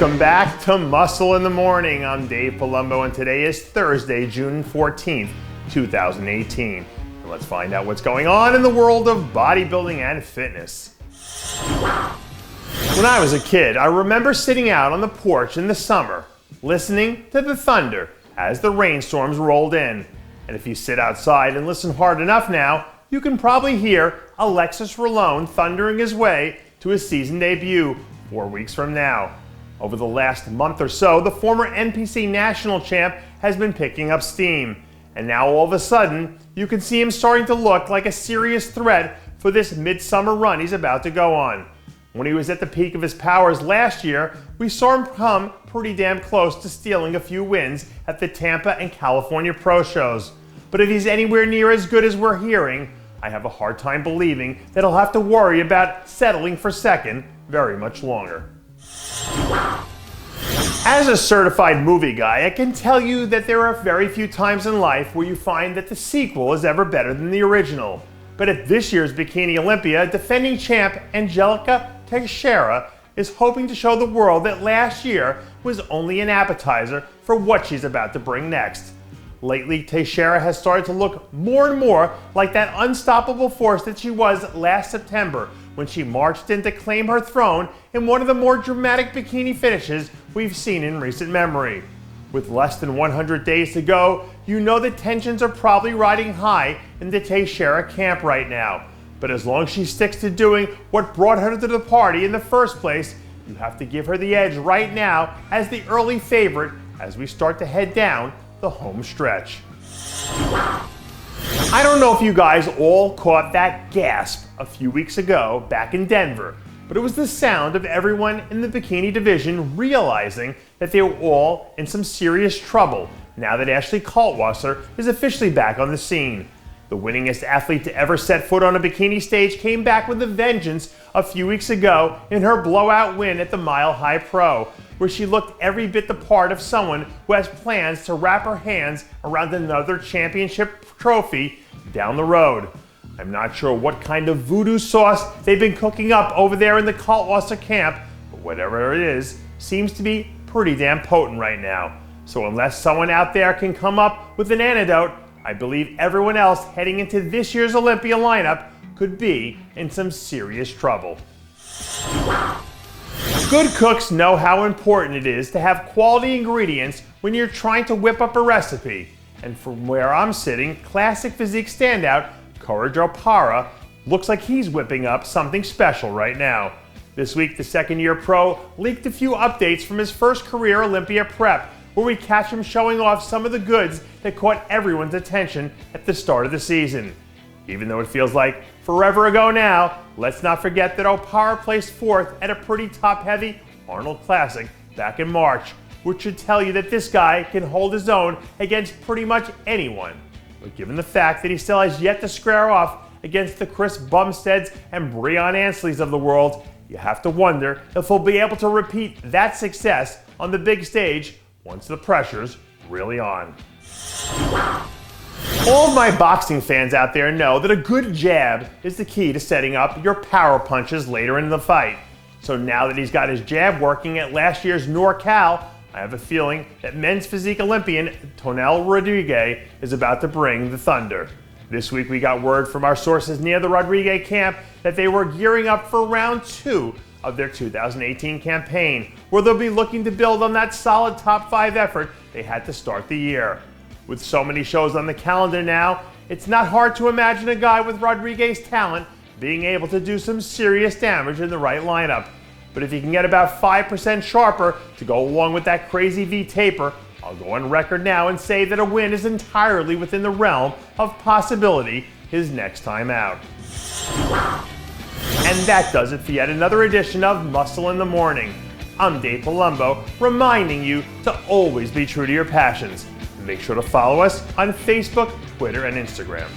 Welcome back to Muscle in the Morning. I'm Dave Palumbo, and today is Thursday, June 14th, 2018. And let's find out what's going on in the world of bodybuilding and fitness. When I was a kid, I remember sitting out on the porch in the summer, listening to the thunder as the rainstorms rolled in. And if you sit outside and listen hard enough now, you can probably hear Alexis Rolon thundering his way to his season debut 4 weeks from now. Over the last month or so, the former NPC national champ has been picking up steam. And now all of a sudden, you can see him starting to look like a serious threat for this midsummer run he's about to go on. When he was at the peak of his powers last year, we saw him come pretty damn close to stealing a few wins at the Tampa and California Pro shows. But if he's anywhere near as good as we're hearing, I have a hard time believing that he'll have to worry about settling for second very much longer. As a certified movie guy, I can tell you that there are very few times in life where you find that the sequel is ever better than the original. But at this year's Bikini Olympia, defending champ Angelica Teixeira is hoping to show the world that last year was only an appetizer for what she's about to bring next. Lately, Teixeira has started to look more and more like that unstoppable force that she was last September when she marched in to claim her throne in one of the more dramatic bikini finishes we've seen in recent memory. With less than 100 days to go, you know the tensions are probably riding high in the Teixeira camp right now. But as long as she sticks to doing what brought her to the party in the first place, you have to give her the edge right now as the early favorite as we start to head down the home stretch. I don't know if you guys all caught that gasp a few weeks ago back in Denver, but it was the sound of everyone in the bikini division realizing that they were all in some serious trouble now that Ashley Kaltwasser is officially back on the scene. The winningest athlete to ever set foot on a bikini stage came back with a vengeance a few weeks ago in her blowout win at the Mile High Pro, where she looked every bit the part of someone who has plans to wrap her hands around another championship trophy down the road. I'm not sure what kind of voodoo sauce they've been cooking up over there in the Kaltwasser camp, but whatever it is, seems to be pretty damn potent right now. So unless someone out there can come up with an antidote, I believe everyone else heading into this year's Olympia lineup could be in some serious trouble. Good cooks know how important it is to have quality ingredients when you're trying to whip up a recipe. And from where I'm sitting, classic physique standout Cordar Parra looks like he's whipping up something special right now. This week, the second-year pro leaked a few updates from his first career Olympia prep, where we catch him showing off some of the goods that caught everyone's attention at the start of the season. Even though it feels like forever ago now, let's not forget that Opara placed fourth at a pretty top-heavy Arnold Classic back in March, which should tell you that this guy can hold his own against pretty much anyone. But given the fact that he still has yet to square off against the Chris Bumsteads and Breon Ansleys of the world, you have to wonder if he'll be able to repeat that success on the big stage once the pressure's really on. All of my boxing fans out there know that a good jab is the key to setting up your power punches later in the fight. So now that he's got his jab working at last year's NorCal, I have a feeling that men's physique Olympian Tonnell Rodriguez is about to bring the thunder. This week we got word from our sources near the Rodriguez camp that they were gearing up for round 2 of their 2018 campaign, where they'll be looking to build on that solid top 5 effort they had to start the year. With so many shows on the calendar now, it's not hard to imagine a guy with Rodriguez's talent being able to do some serious damage in the right lineup. But if you can get about 5% sharper to go along with that crazy V taper, I'll go on record now and say that a win is entirely within the realm of possibility his next time out. And that does it for yet another edition of Muscle in the Morning. I'm Dave Palumbo, reminding you to always be true to your passions. Make sure to follow us on Facebook, Twitter, and Instagram.